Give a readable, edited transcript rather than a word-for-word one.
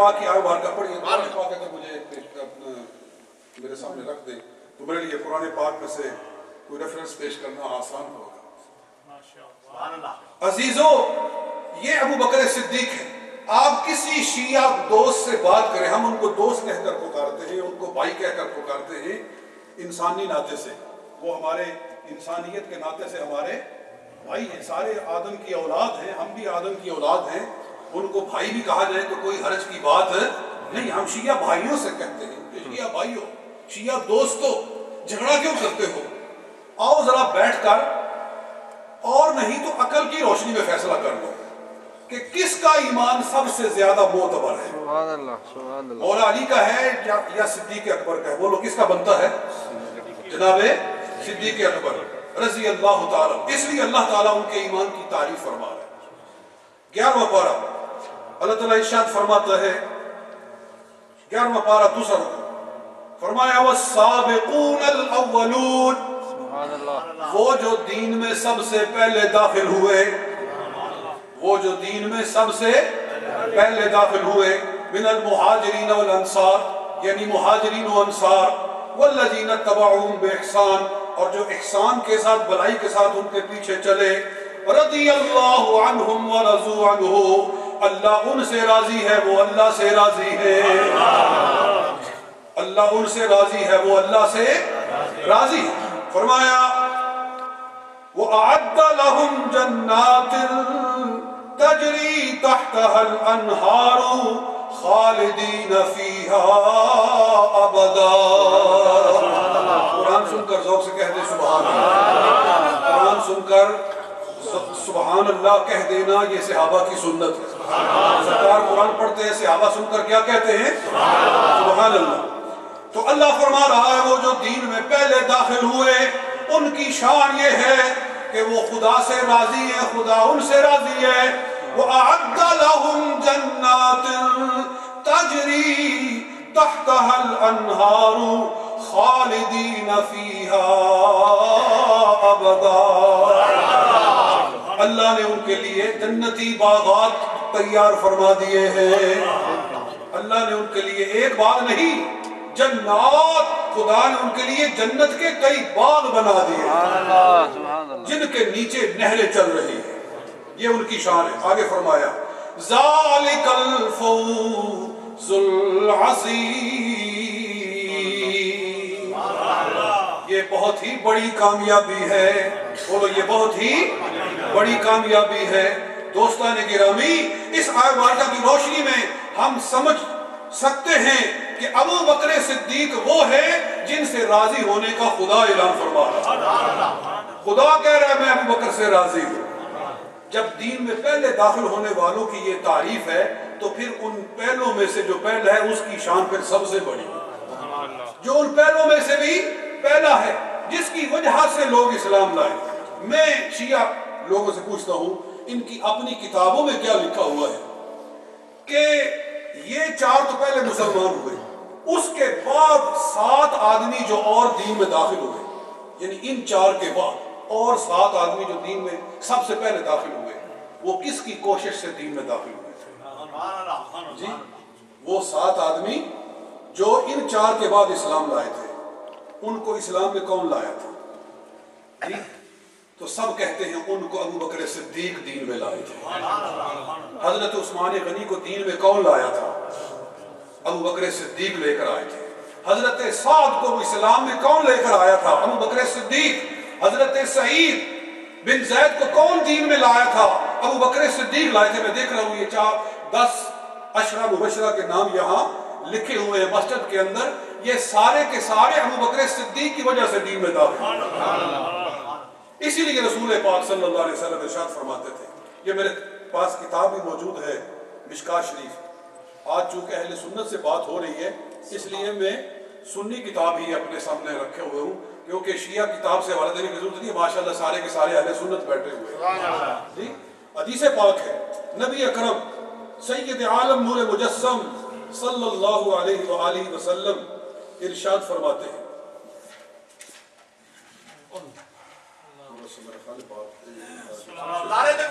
پاک کی آیت مبارکہ پڑھیے. قرآن پاک اگر مجھے میرے سامنے رکھ دے تو میرے لیے قرآن پاک میں سے کوئی ریفرنس پیش کرنا آسان ہوگا. عزیزو یہ ابو بکر صدیق ہے. آپ کسی شیعہ دوست سے بات کریں, ہم ان کو دوست کہہ کر پکارتے ہیں, ان کو بھائی کہہ کر پکارتے ہیں انسانی ناطے سے. وہ ہمارے انسانیت کے ناطے سے ہمارے بھائی ہیں, سارے آدم کی اولاد ہیں, ہم بھی آدم کی اولاد ہیں. ان کو بھائی بھی کہا جائے تو کوئی حرج کی بات نہیں. ہم شیعہ بھائیوں سے کہتے ہیں کہ شیعہ بھائیوں, شیعہ دوستو, جھگڑا کیوں کرتے ہو؟ آؤ ذرا بیٹھ کر اور نہیں تو عقل کی روشنی میں فیصلہ کر لو کہ کس کا ایمان سب سے زیادہ معتبر ہے. سبحان اللہ, سبحان اللہ. مولا علی کا ہے یا صدیق اکبر کا ہے؟ بولو کس کا بنتا ہے؟ جناب صدیق اکبر رضی اللہ تعالیٰ. اس لیے اللہ تعالیٰ ان کے ایمان کی تعریف فرما رہا ہے. 11واں پارہ اللہ تعالیٰ ارشاد فرماتا ہے, 11واں پارہ دوسرا رکو, فرمایا والسابقون الاولون, سبحان اللہ. وہ جو دین میں سب سے پہلے داخل ہوئے, وہ جو دین میں سب سے پہلے داخل ہوئے, من المہاجرین والانصار, یعنی مہاجرین و انصار, والذین اتبعوہم باحسان, اور جو احسان کے ساتھ بلائی کے ساتھ ان کے پیچھے چلے, رضی اللہ عنہم ورضوا عنہ, اللہ ان سے راضی ہے وہ اللہ سے راضی ہے. اللہ ان سے راضی ہے وہ اللہ سے راضی ہے. فرمایا وَأَعَدَّ لَهُمْ جَنَّاتٍ تَجْرِي تَحْتَهَا الْأَنْهَارُ خَالِدِينَ فِيهَا أَبَدًا. قرآن سن کر ذوق سے کہہ دے سبحان اللہ. قرآن سن کر سبحان اللہ کہہ دینا یہ صحابہ کی سنت ہے. سرکار قرآن پڑھتے ہیں, صحابہ سن کر کیا کہتے ہیں؟ سبحان اللہ. تو اللہ فرما رہا ہے وہ جو دین میں پہلے داخل ہوئے ان کی شان یہ ہے کہ وہ خدا سے راضی ہے, خدا ان سے راضی ہے. وَأَعَدَّ لَهُمْ جَنَّاتٍ تَجْرِي تَحْتَهَا الْأَنْهَارُ خَالِدِينَ فِيهَا أَبَدًا. اللہ نے ان کے لیے جنتی باغات تیار فرما دیے ہیں. اللہ نے ان کے لیے ایک باغ نہیں, جنات, خدا نے ان کے لیے جنت کے کئی باغ بنا دیے جن کے نیچے نہریں چل رہی ہیں. یہ ان کی شان ہے. آگے فرمایا ذالک الفوز العظیم, یہ بہت ہی بڑی کامیابی ہے. بولو یہ بہت ہی بڑی کامیابی ہے. دوستان گرامی, اس آیت مبارکہ کی روشنی میں ہم سمجھ سکتے ہیں کہ ابو بکر صدیق وہ ہے جن سے راضی ہونے کا خدا اعلان فرما رہا ہے. خدا کہہ رہا ہے میں ابو بکر سے راضی ہوں. جب دین میں پہلے داخل ہونے والوں کی یہ تعریف ہے تو پھر ان پہلوں میں سے جو پہلا ہے اس کی شان پھر سب سے بڑی ہے, جو ان پہلوں میں سے بھی پہلا ہے, جس کی وجہ سے لوگ اسلام لائے. میں شیعہ لوگوں سے پوچھتا ہوں ان کی اپنی کتابوں میں کیا لکھا ہوا ہے کہ یہ 4 تو پہلے مسلمان ہوئے, اس کے بعد 7 آدمی جو اور دین میں داخل ہوئے, یعنی ان 4 کے بعد اور 7 آدمی جو دین میں سب سے پہلے داخل ہوئے, وہ کس کی کوشش سے دین میں داخل ہوئے تھے؟ جی, وہ 7 آدمی جو ان 4 کے بعد اسلام لائے تھے, ان کو اسلام میں کون لایا تھا؟ جی, تو سب کہتے ہیں ان کو ابو بکر صدیق دین میں لائے تھے. حضرت عثمان غنی کو دین میں کون لایا تھا؟ ابو بکر صدیق لے کر آئے تھے. حضرت سعد کو اسلام میں کون لے کر آیا تھا؟ ابو بکر صدیق. حضرت سعید بن زید کو کون دین میں لایا تھا؟ ابو بکر صدیق لائے تھے. میں دیکھ رہا ہوں یہ 10 عشرہ مبشرہ کے نام یہاں لکھے ہوئے ہیں مسجد کے اندر. یہ سارے کے سارے ابو بکر صدیق کی وجہ سے دین میں داخل. اسی لیے رسول پاک صلی اللہ علیہ وسلم ارشاد فرماتے تھے, یہ میرے پاس کتاب بھی موجود ہے مشکات شریف. آج چونکہ اہل سنت سے بات ہو رہی ہے اس لیے میں سنی کتاب ہی اپنے سامنے رکھے ہوئے ہوں, کیونکہ شیعہ کتاب سے حوالہ دینے کی ضرورت نہیں. ماشاءاللہ سارے کے سارے اہل سنت بیٹھے ہوئے ہیں. جی, حدیث پاک ہے, نبی اکرم سید عالم نور مجسم صلی اللہ علیہ وآلہ وسلم ارشاد فرماتے ہیں, نعرہ